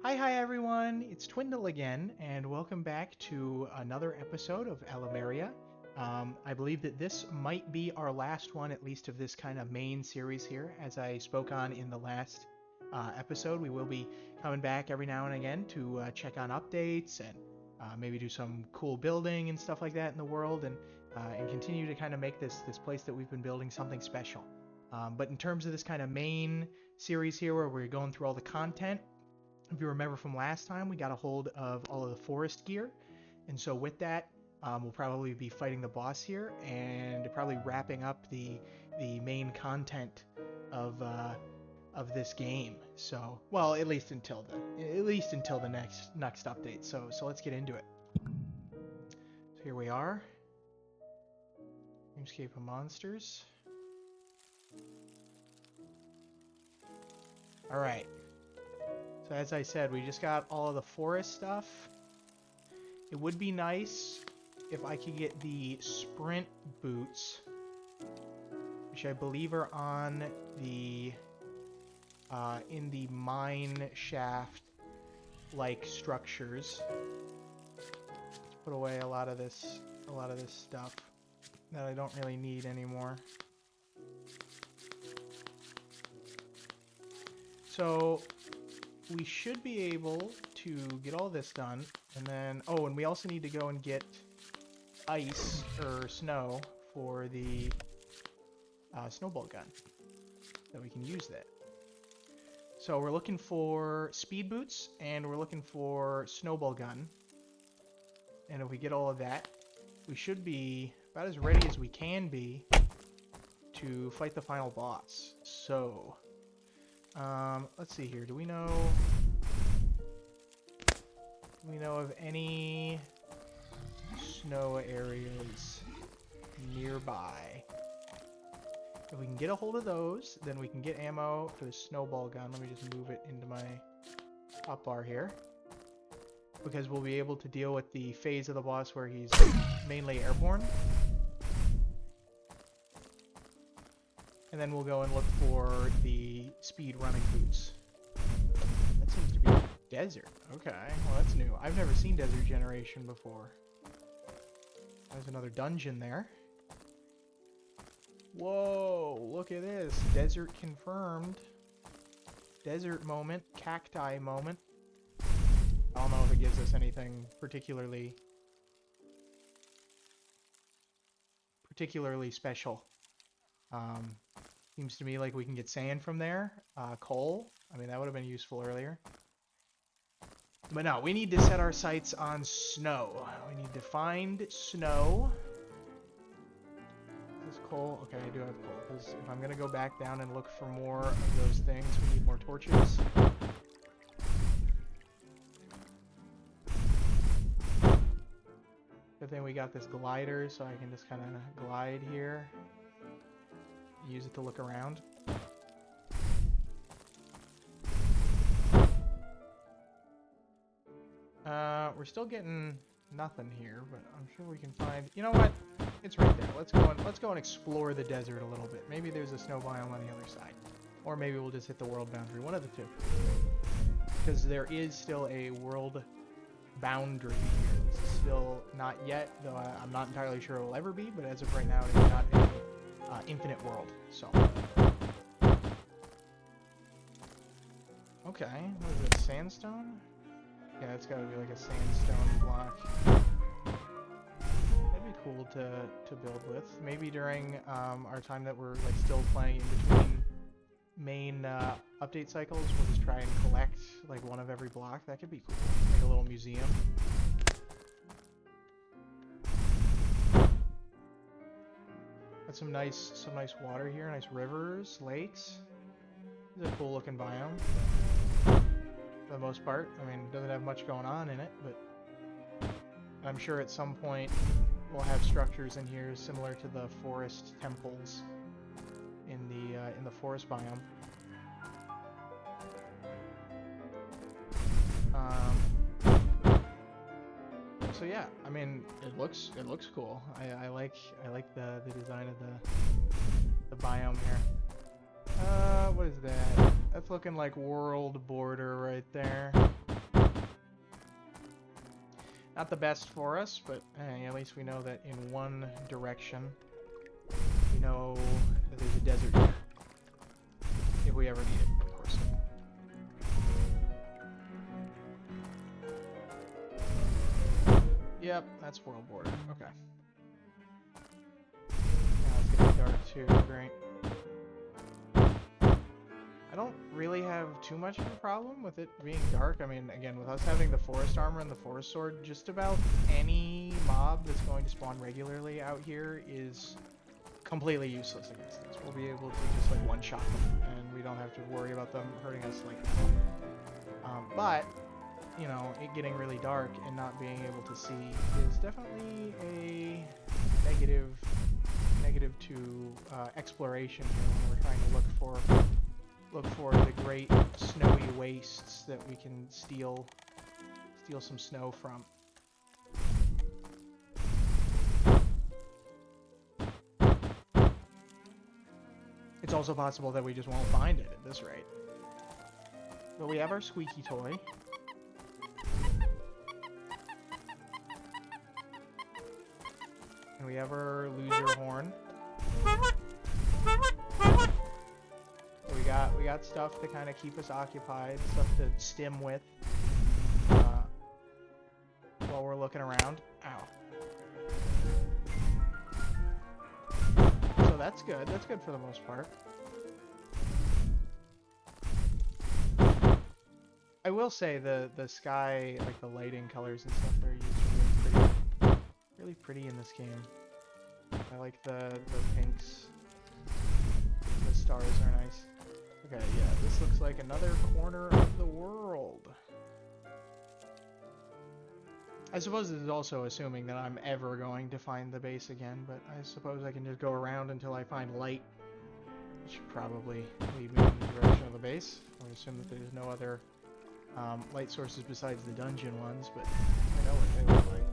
Hi everyone, it's Twindle again, and welcome back to another episode of Allumeria. I believe that this might be our last one, at least of this kind of main series here. As I spoke on in the last episode, we will be coming back every now and again to check on updates and maybe do some cool building and stuff like that in the world, and continue to kind of make this place that we've been building something special. But in terms of this kind of main series here, where we're going through all the content, if you remember from last time, we got a hold of all of the forest gear, and so with that, we'll probably be fighting the boss here, and probably wrapping up the main content of this game. So, well, at least until the next update. So let's get into it. So here we are, Dreamscape of Monsters. All right. So as I said, we just got all of the forest stuff. It would be nice if I could get the sprint boots, which I believe are on the in the mine shaft like structures. Let's put away a lot of this stuff that I don't really need anymore. So we should be able to get all this done, and then, oh, and we also need to go and get ice, or snow, for the snowball gun, that we can use that. So we're looking for speed boots, and we're looking for snowball gun, and if we get all of that, we should be about as ready as we can be to fight the final boss. So, let's see here, do we know of any snow areas nearby? If we can get a hold of those, then we can get ammo for the snowball gun. Let me just move it into my hotbar here, because we'll be able to deal with the phase of the boss where he's mainly airborne. And then we'll go and look for the speed running boots. That seems to be desert. Okay, well that's new. I've never seen desert generation before. There's another dungeon there. Whoa, look at this. Desert confirmed. Desert moment. Cacti moment. I don't know if it gives us anything particularly special. Seems to me like we can get sand from there. Coal. I mean, that would have been useful earlier. But no, we need to set our sights on snow. We need to find snow. Is this coal? Okay, I do have coal. Because if I'm going to go back down and look for more of those things, we need more torches. Good thing we got this glider, so I can just kind of glide here. Use it to look around. We're still getting nothing here, but I'm sure we can find. You know what? It's right there. Let's go and explore the desert a little bit. Maybe there's a snow biome on the other side, or maybe we'll just hit the world boundary. One of the two, because there is still a world boundary here. This is still not yet, though I'm not entirely sure it will ever be. But as of right now, it is not an infinite world. So. Okay, what is it? Sandstone? Yeah, it's gotta be like a sandstone block. That'd be cool to build with. Maybe during our time that we're like still playing in between main update cycles, we'll just try and collect like one of every block. That could be cool. Like a little museum. Got some nice water here, nice rivers, lakes. This is a cool looking biome. For the most part. I mean, it doesn't have much going on in it, but I'm sure at some point we'll have structures in here similar to the forest temples in the forest biome. So yeah, I mean, it looks cool. I like the design of the biome here. What is that? That's looking like world border right there. Not the best for us, but at least we know that in one direction, we know that there's a desert here. If we ever need it, of course. Yep, that's world border. Okay. Now it's getting dark too. Great. I don't really have too much of a problem with it being dark. I mean, again, with us having the forest armor and the forest sword, just about any mob that's going to spawn regularly out here is completely useless against us. We'll be able to just like one-shot them, and we don't have to worry about them hurting us like that. But you know, it getting really dark and not being able to see is definitely a negative to exploration here when we're trying to look for the great snowy wastes that we can steal some snow from. It's also possible that we just won't find it at this rate. But we have our squeaky toy. And we have our loser horn. We got stuff to kind of keep us occupied, stuff to stim with while we're looking around. Ow. So that's good. That's good for the most part. I will say the sky, like the lighting colors and stuff they're used are really pretty in this game. I like the pinks. The stars are nice. Okay, yeah, this looks like another corner of the world. I suppose this is also assuming that I'm ever going to find the base again, but I suppose I can just go around until I find light. Which should probably lead me in the direction of the base. I would assume that there's no other light sources besides the dungeon ones, but I know what they look like.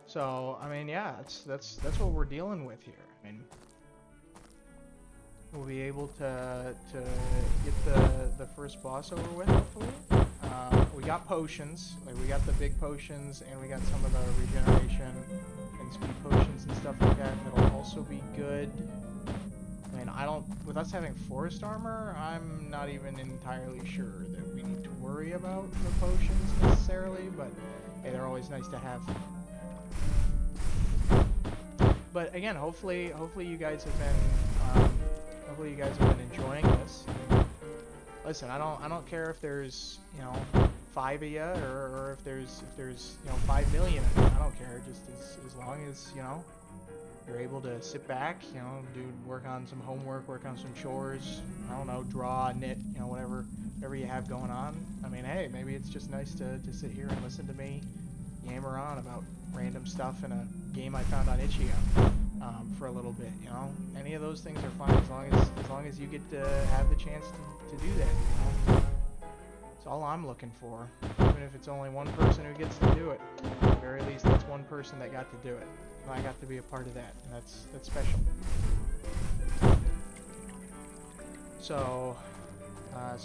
So, I mean, yeah, that's what we're dealing with here. I mean, we'll be able to get the first boss over with, hopefully. We got potions, like we got the big potions, and we got some of the regeneration and speed potions and stuff like that. That'll also be good. I mean, with us having forest armor, I'm not even entirely sure that we need to worry about the potions necessarily, but hey, they're always nice to have. But again, hopefully you guys have been enjoying this. Listen, I don't care if there's 5 of you or if there's 5 million of you. I don't care. Just as long as you're able to sit back, work on some homework, work on some chores. I don't know, draw, knit, whatever you have going on. I mean, hey, maybe it's just nice to sit here and listen to me yammer on about random stuff in a game I found on Itch.io for a little bit. Any of those things are fine as long as you get to have the chance to do that. It's all I'm looking for, even if it's only one person who gets to do it. At the very least, that's one person that got to do it, and I got to be a part of that, and that's special. So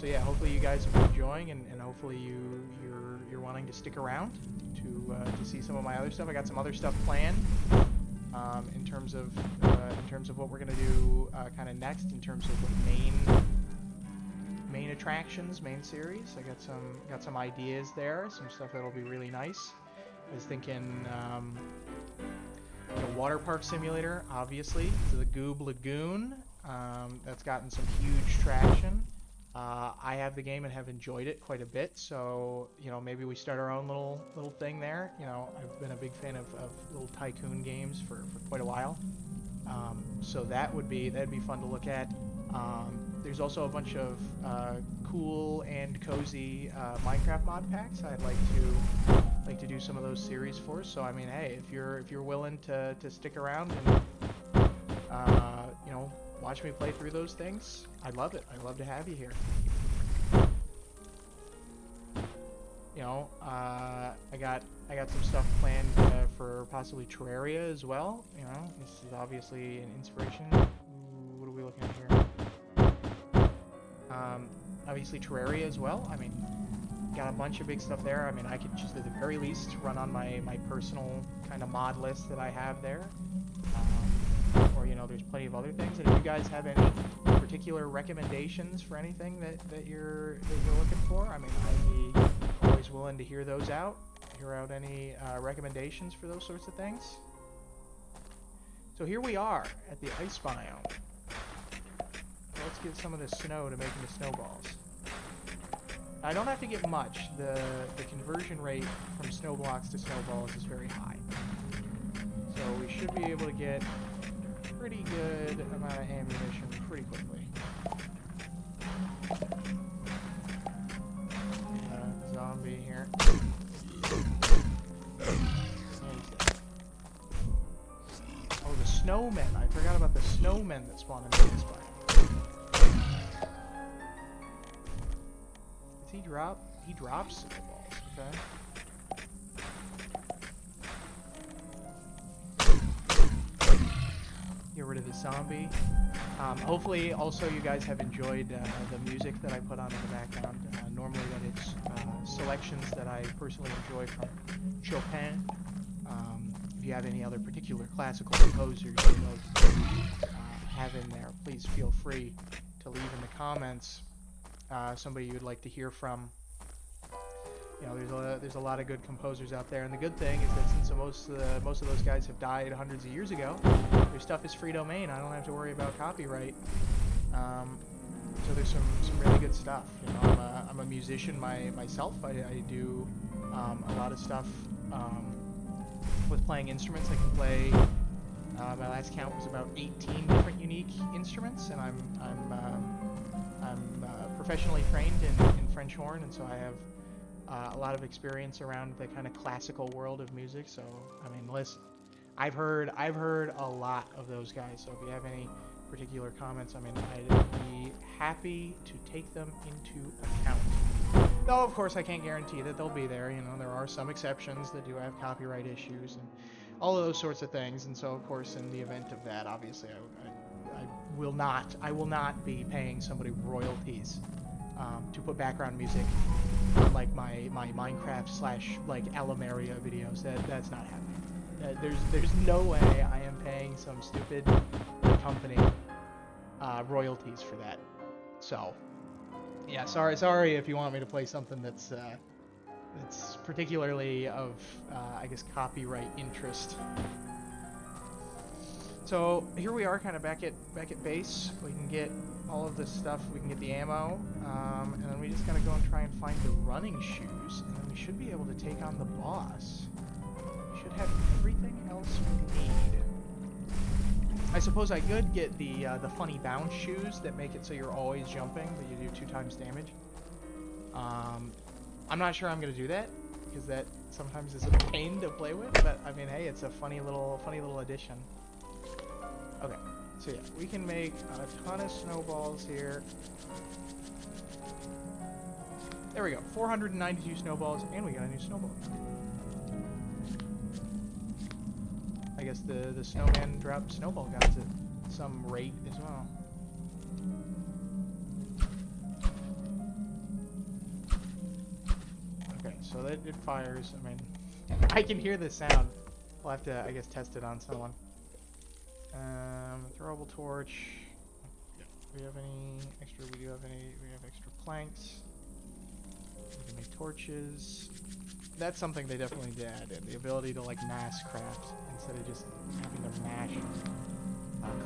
yeah, hopefully you guys have been enjoying, and hopefully you're wanting to stick around to see some of my other stuff. I got some other stuff planned in terms of what we're gonna do kind of next in terms of the main attractions, main series. I got some ideas there, some stuff that'll be really nice. I was thinking water park simulator, obviously, to the Goob Lagoon. That's gotten some huge traction. I have the game and have enjoyed it quite a bit, so maybe we start our own little thing there. I've been a big fan of little tycoon games for quite a while, so that'd be fun to look at. There's also a bunch of cool and cozy Minecraft mod packs I'd like to do some of those series for. So I mean, hey, if you're willing to stick around and watch me play through those things, I'd love it. I'd love to have you here. I got some stuff planned for possibly Terraria as well. This is obviously an inspiration. What are we looking at here? Obviously Terraria as well. I mean, got a bunch of big stuff there. I mean, I could just at the very least run on my personal kind of mod list that I have there. Or, you know, there's plenty of other things. And if you guys have any particular recommendations for anything that you're looking for, I mean, I'd be always willing to hear those out. Hear out any recommendations for those sorts of things. So here we are at the ice biome. Let's get some of the snow to make into snowballs. I don't have to get much. The conversion rate from snow blocks to snowballs is very high. So we should be able to get a pretty good amount of ammunition pretty quickly. Zombie here. Oh, the snowmen. I forgot about the snowmen that spawn in this biome. Does he drop? He drops snowballs, okay. Get rid of the zombie. Hopefully, also, you guys have enjoyed the music that I put on in the background. Normally, that it's selections that I personally enjoy from Chopin. If you have any other particular classical composers you'd like to have in there, please feel free to leave in the comments somebody you would like to hear from. You know, there's a lot of good composers out there, and the good thing is that since most of those guys have died hundreds of years ago, their stuff is free domain. I don't have to worry about copyright. So there's some really good stuff. You know, I'm a musician myself. I do a lot of stuff with playing instruments. I can play. My last count was about 18 different unique instruments, and I'm professionally trained in French horn, and so I have a lot of experience around the kind of classical world of music. So I mean, listen, I've heard a lot of those guys. So if you have any particular comments, I mean, I'd be happy to take them into account. Though of course I can't guarantee that they'll be there. You know, there are some exceptions that do have copyright issues and all of those sorts of things. And so of course, in the event of that, obviously I will not be paying somebody royalties to put background music on like my Minecraft / like Allumeria videos. That's not happening. There's no way I am paying some stupid company royalties for that. So yeah, sorry if you want me to play something that's particularly of I guess copyright interest. So here we are, kind of back at base. We can get all of this stuff. We can get the ammo, and then we just gotta go and try and find the running shoes, and then we should be able to take on the boss. We should have everything else we need. I suppose I could get the funny bounce shoes that make it so you're always jumping, but you do 2 times damage. I'm not sure I'm gonna do that because that sometimes is a pain to play with. But I mean, hey, it's a funny little addition. Okay, so yeah, we can make a ton of snowballs here. There we go, 492 snowballs, and we got a new snowball. I guess the snowman dropped snowball guns at some rate as well. Okay, so that it fires. I mean, I can hear the sound. We'll have to, I guess, test it on someone. Throwable torch. Do we have any extra? We have extra planks. We can make torches. That's something they definitely did add in, the ability to like mass craft instead of just having to mash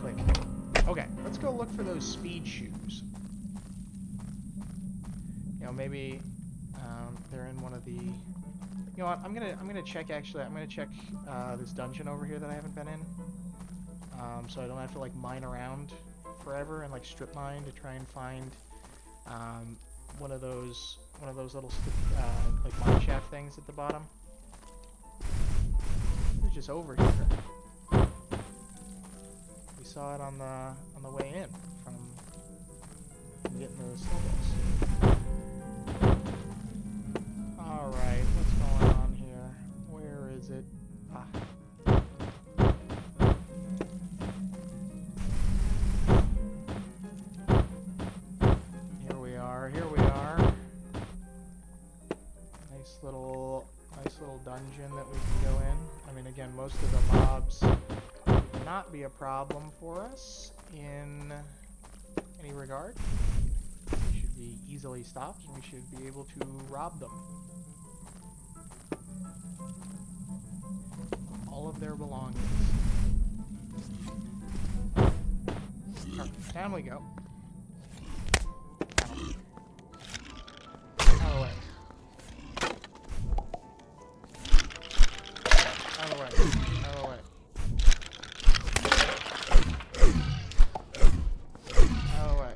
click. Okay, let's go look for those speed shoes. You know, maybe they're in one of the. You know what? I'm gonna check actually. I'm gonna check this dungeon over here that I haven't been in. So I don't have to like mine around forever and like strip mine to try and find one of those little like mine shaft things at the bottom. They're just over here. We saw it on the way in from getting those snowballs. All right, what's going on here? Where is it? Ah. dungeon that we can go in. I mean, again, most of the mobs would not be a problem for us in any regard. We should be easily stopped, and we should be able to rob them. All of their belongings. Alright, down we go. Out of the way. Out of the way. Out of the way. Out of the way.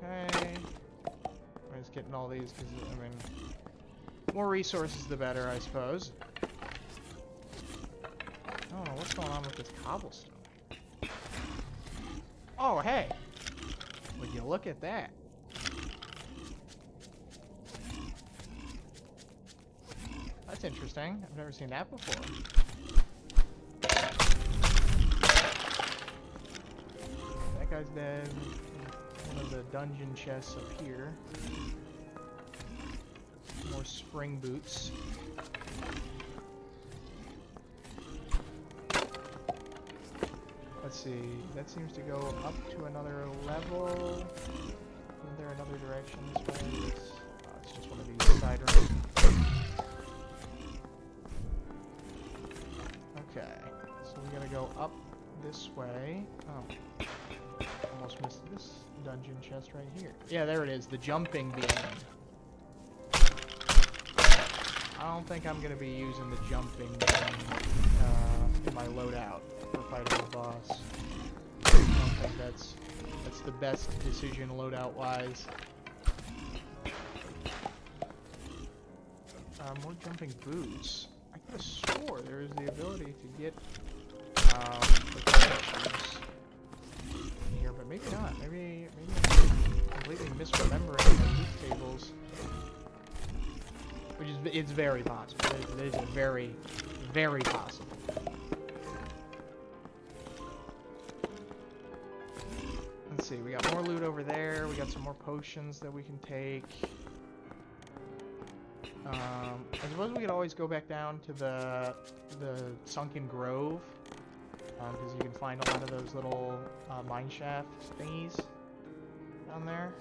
Okay. I'm just getting all these because, I mean, more resources the better, I suppose. I don't know what's going on with this cobblestone. Oh, hey! Would you look at that? That's interesting. I've never seen that before. That guy's dead. One of the dungeon chests up here. More spring boots. Let's see, that seems to go up to another level. Isn't there another direction this way? It's just one of these side rooms. Okay, so we gotta go up this way. Oh, almost missed this dungeon chest right here. Yeah, there it is, the jumping beam. I don't think I'm gonna be using the jumping beam in my loadout for fighting the boss. I don't think that's the best decision loadout-wise. More jumping boots. I could have swore there is the ability to get the shoes in here, but maybe not. Maybe I'm completely misremembering the loot tables. Which is, it's very possible. It is very, very possible. Let's see, we got more loot over there. We got some more potions that we can take. I suppose we could always go back down to the sunken grove, because you can find a lot of those little mine shaft thingies down there.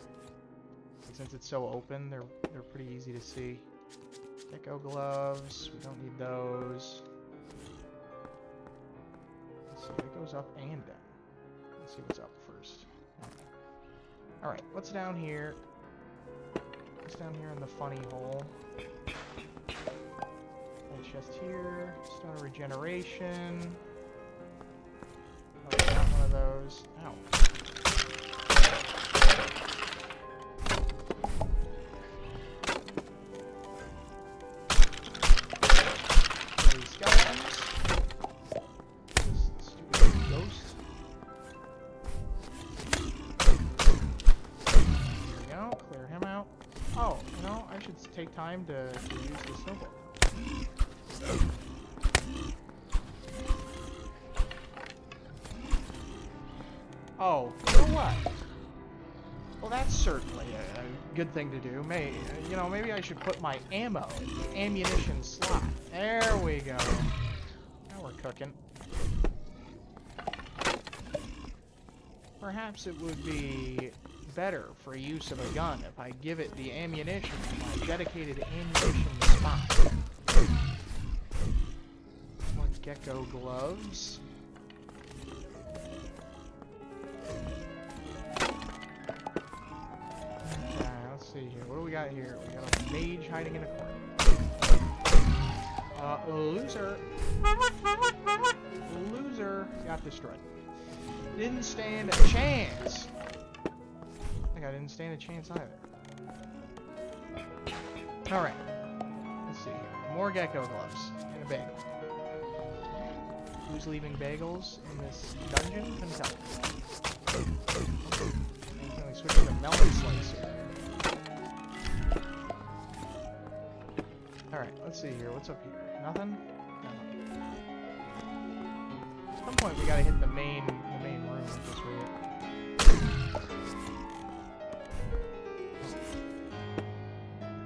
And since it's so open, they're pretty easy to see. Gecko gloves, we don't need those. Let's see, it goes up and down. Let's see what's up first. Alright, what's down here? What's down here in the funny hole? Chest here, stone of regeneration. Oh, got one of those. Ow. These skeletons. This stupid ghost. There we go, clear him out. Oh, you know, I should take time to use the snowball. Oh, you know what? Well, that's certainly a good thing to do. Maybe I should put my ammo in the ammunition slot. There we go. Now we're cooking. Perhaps it would be better for use of a gun if I give it the ammunition in my dedicated ammunition spot. More gecko gloves. Okay, let's see here. What do we got here? We got a mage hiding in a corner. Loser. Loser got destroyed. Didn't stand a chance. I think I didn't stand a chance either. Alright. Let's see here. More gecko gloves and a bagel. Who's leaving bagels in this dungeon? Couldn't tell. Can we switch to the melon slice here? Alright, let's see here. What's up here? Nothing? Nothing. At some point we gotta hit the main room at this rate.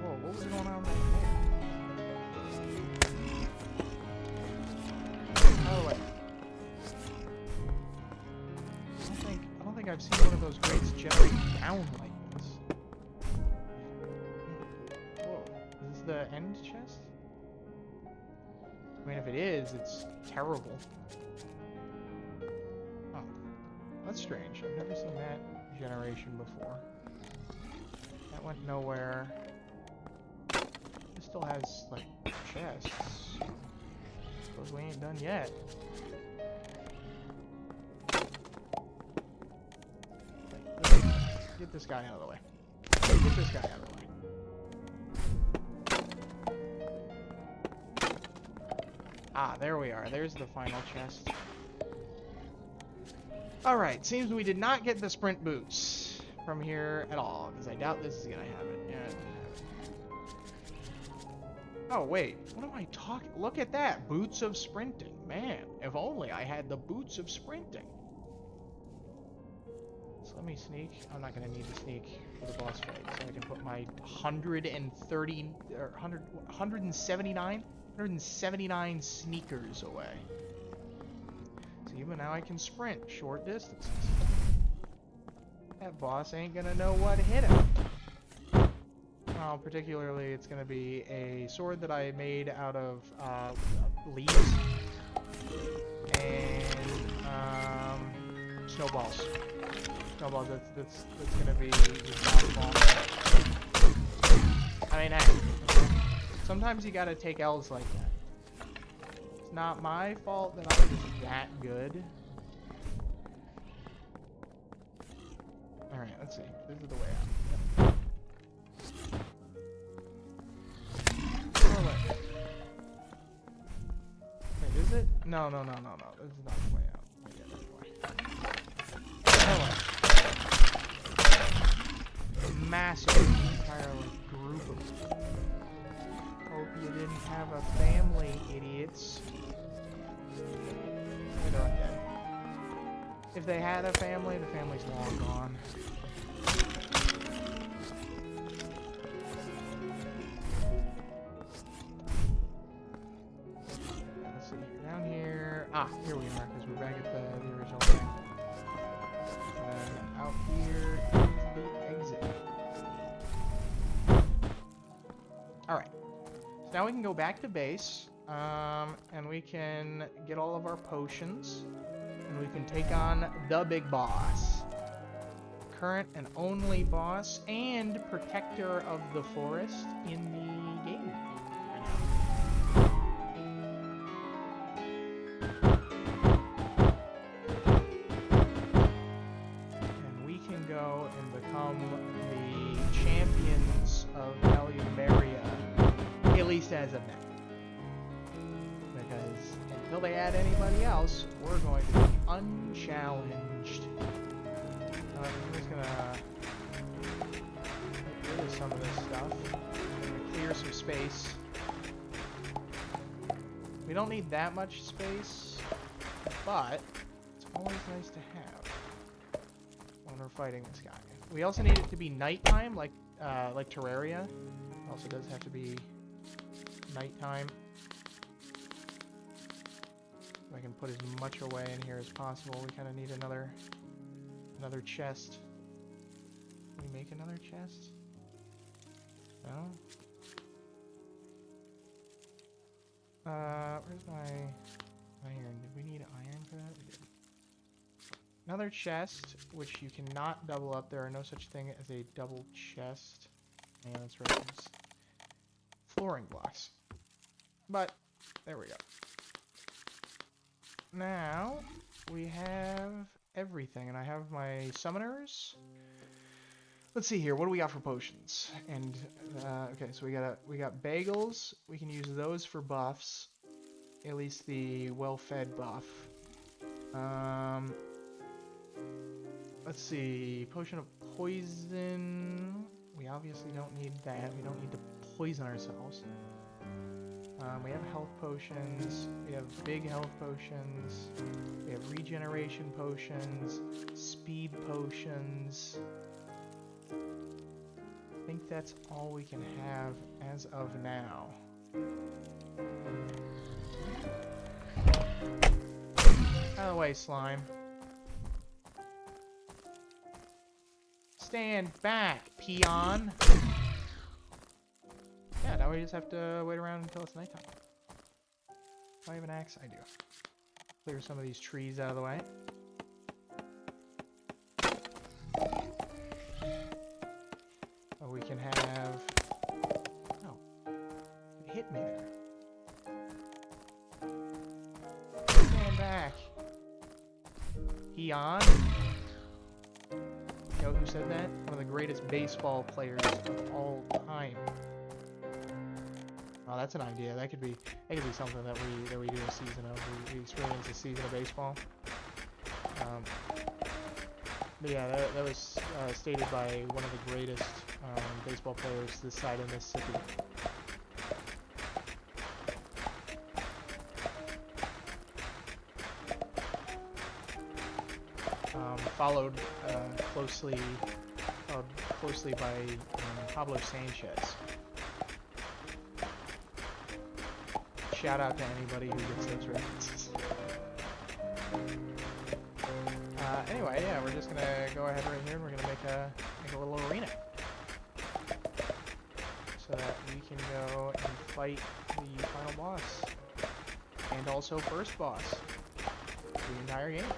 Whoa, what was going on there? I don't think I've seen one of those grates generate down like this. Whoa. Is this the end chest? I mean, if it is, it's terrible. Oh. That's strange. I've never seen that generation before. That went nowhere. This still has, like, chests. Suppose we ain't done yet. Get this guy out of the way. Get this guy out of the way. Ah, there we are. There's the final chest. Alright, seems we did not get the sprint boots from here at all, because I doubt this is gonna have it. Yeah, it doesn't have it. Oh, wait. What am I talking? Look at that. Boots of sprinting. Man, if only I had the boots of sprinting. So let me sneak. I'm not going to need to sneak for the boss fight, so I can put my 179 sneakers away. So even now I can sprint short distances. That boss ain't going to know what hit him. Well, particularly it's going to be a sword that I made out of leaves and snowballs. Snowballs, that's gonna be responsible. I mean, hey, sometimes you gotta take L's like that. It's not my fault that I'm just that good. Alright, let's see. This is the way out. Yep. Wait, is it? No. This is not the way out. Let me get this way. Hello. Massive entire group of them. Hope you didn't have a family, idiots. They're undead. If they had a family, the family's long gone. Let's see, down here. Ah, here we are, because we're back at the original thing. And out here is the exit. Alright. So now we can go back to base. And we can get all of our potions. And we can take on the big boss. Current and only boss and protector of the forest in the game. And we can go and become the champions of Allumeria, at least as of now. Because until they add anybody else, we're going to be unchallenged. I'm just gonna get rid of some of this stuff. I'm gonna clear some space. We don't need that much space, but it's always nice to have when we're fighting this guy. We also need it to be nighttime, like Terraria. It also does have to be nighttime. I can put as much away in here as possible. We kind of need another chest. Can we make another chest? No? Where's my iron? Did we need iron for that? We did. Another chest, which you cannot double up. There are no such thing as a double chest. Yeah, that's right. There's flooring blocks. But, there we go. Now, we have everything, and I have my summoners. Let's see here, what do we got for potions? And, okay, so we got bagels. We can use those for buffs. At least the well-fed buff. Let's see, potion of poison. We obviously don't need that. We don't need to poison ourselves. We have health potions, we have big health potions, we have regeneration potions, speed potions. I think that's all we can have as of now. Out of the way, slime. Stand back, peon. Yeah, now we just have to wait around until it's nighttime. Do I have an axe? I do. Clear some of these trees out of the way. Oh, we can have... Oh. It hit me there. Stand back. Peon. You know who said that? One of the greatest baseball players of all time. Oh, that's an idea. That could be something that we do a season of. We experience a season of baseball. But yeah, that was stated by one of the greatest baseball players this side of Mississippi. Followed closely by Pablo Sanchez. Shout out to anybody who gets those references. Anyway, yeah, we're just gonna go ahead right here and we're gonna make a little arena, so that we can go and fight the final boss, and also first boss, the entire game.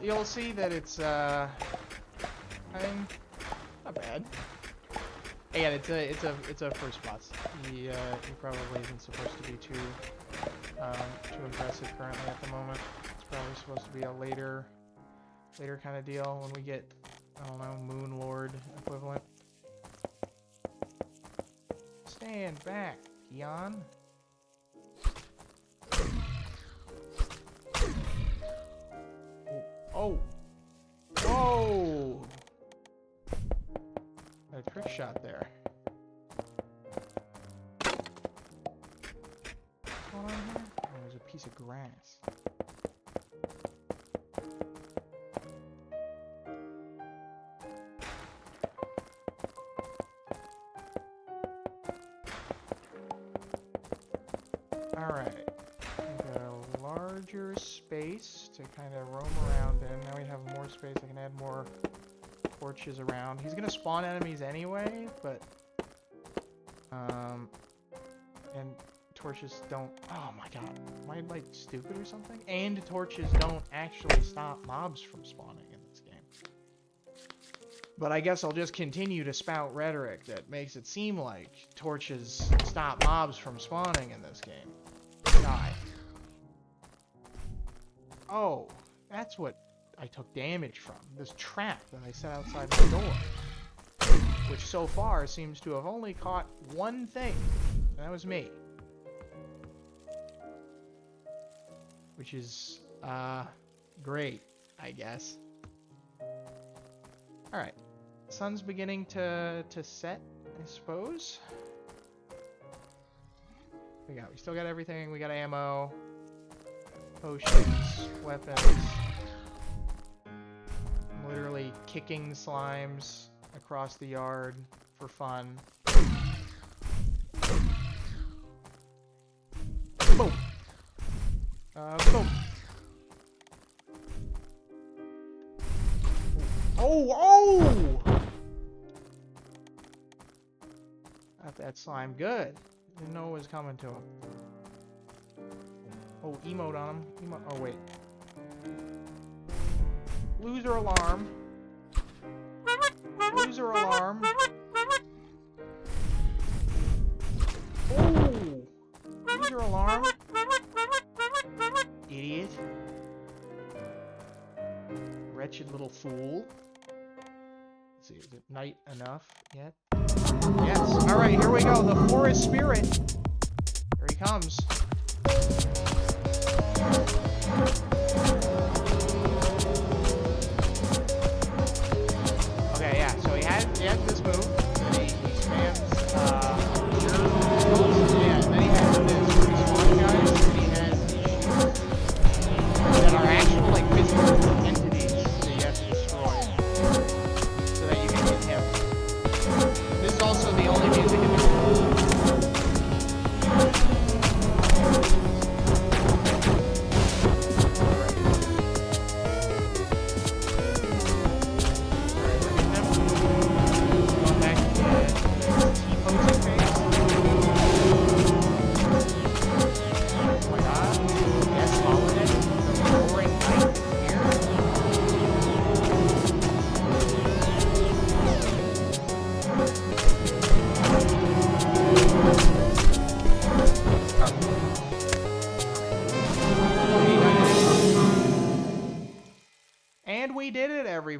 You'll see that it's not bad. Again, it's a first boss. He probably isn't supposed to be too impressive currently at the moment. It's probably supposed to be a later kind of deal when we get, I don't know, Moon Lord equivalent. Stand back, peon. Oh! Whoa! A trick shot there. What's going on here? Oh, there's a piece of grass. Alright. Got a larger space to kind of roam around in. Now we have more space. I can add more torches around. He's gonna spawn enemies anyway, but and torches don't... Oh my god, am I like stupid or something? And torches don't actually stop mobs from spawning in this game. But I guess I'll just continue to spout rhetoric that makes it seem like torches stop mobs from spawning in this game. Die. Oh, that's what I took damage from. This trap that I set outside my door. Which so far seems to have only caught one thing. And that was me. Which is, great, I guess. Alright. Sun's beginning to set, I suppose. We still got everything. We got ammo, potions, weapons. I'm literally kicking slimes across the yard for fun. Boom! Boom! Oh! Got that slime good. Didn't know it was coming to him. Oh, emote on him. Oh, wait. Loser alarm. Loser alarm. Oh! Loser alarm. Idiot. Wretched little fool. Let's see, is it night enough yet? Yes. Alright, here we go. The forest spirit. Here he comes. Okay, yeah, so he has this move. And he spams, yeah, and then he has this respawn guys, and he has these shields that are actual, like, physical entities that you have to destroy so that you can hit him. This is also the only music in the game.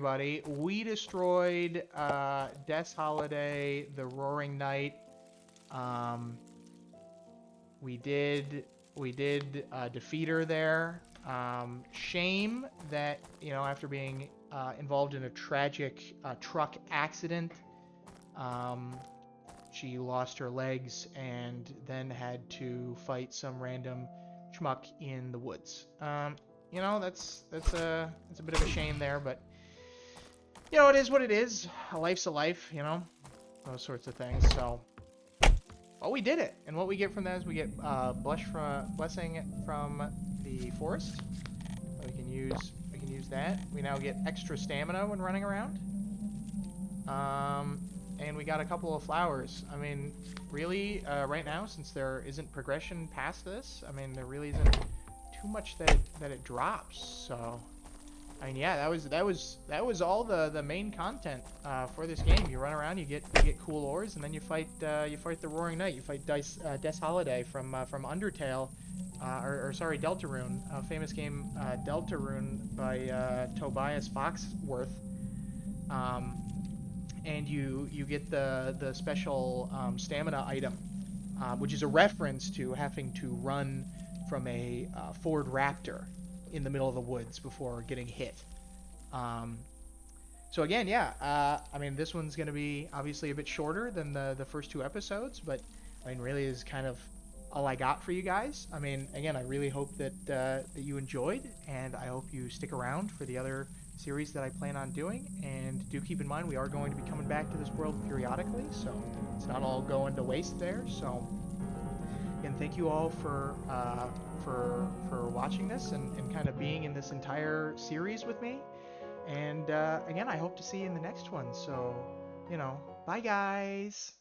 everybody. We destroyed Death's Holiday, the Roaring Knight. We did defeat her there. Shame that, you know, after being involved in a tragic truck accident, she lost her legs and then had to fight some random schmuck in the woods. You know, that's a bit of a shame there, but you know, it is what it is. A life's a life, you know, those sorts of things. So, well, we did it, and what we get from that is we get blessing from the forest. We can use that. We now get extra stamina when running around. And we got a couple of flowers. I mean, really, right now, since there isn't progression past this, I mean, there really isn't too much that it drops. So, I mean, yeah, that was all the main content for this game. You run around, you get cool ores, and then you fight the Roaring Knight. You fight Death's Holiday from Undertale, or sorry, Deltarune, famous game Deltarune by Tobias Foxworth. And you get the special stamina item, which is a reference to having to run from a Ford Raptor in the middle of the woods before getting hit. So again, yeah, I mean, this one's going to be obviously a bit shorter than the first two episodes, but I mean, really is kind of all I got for you guys. I mean, again, I really hope that you enjoyed, and I hope you stick around for the other series that I plan on doing. And do keep in mind, we are going to be coming back to this world periodically, so it's not all going to waste there. So again, thank you all for watching this and kind of being in this entire series with me. And again, I hope to see you in the next one. So, you know, bye guys.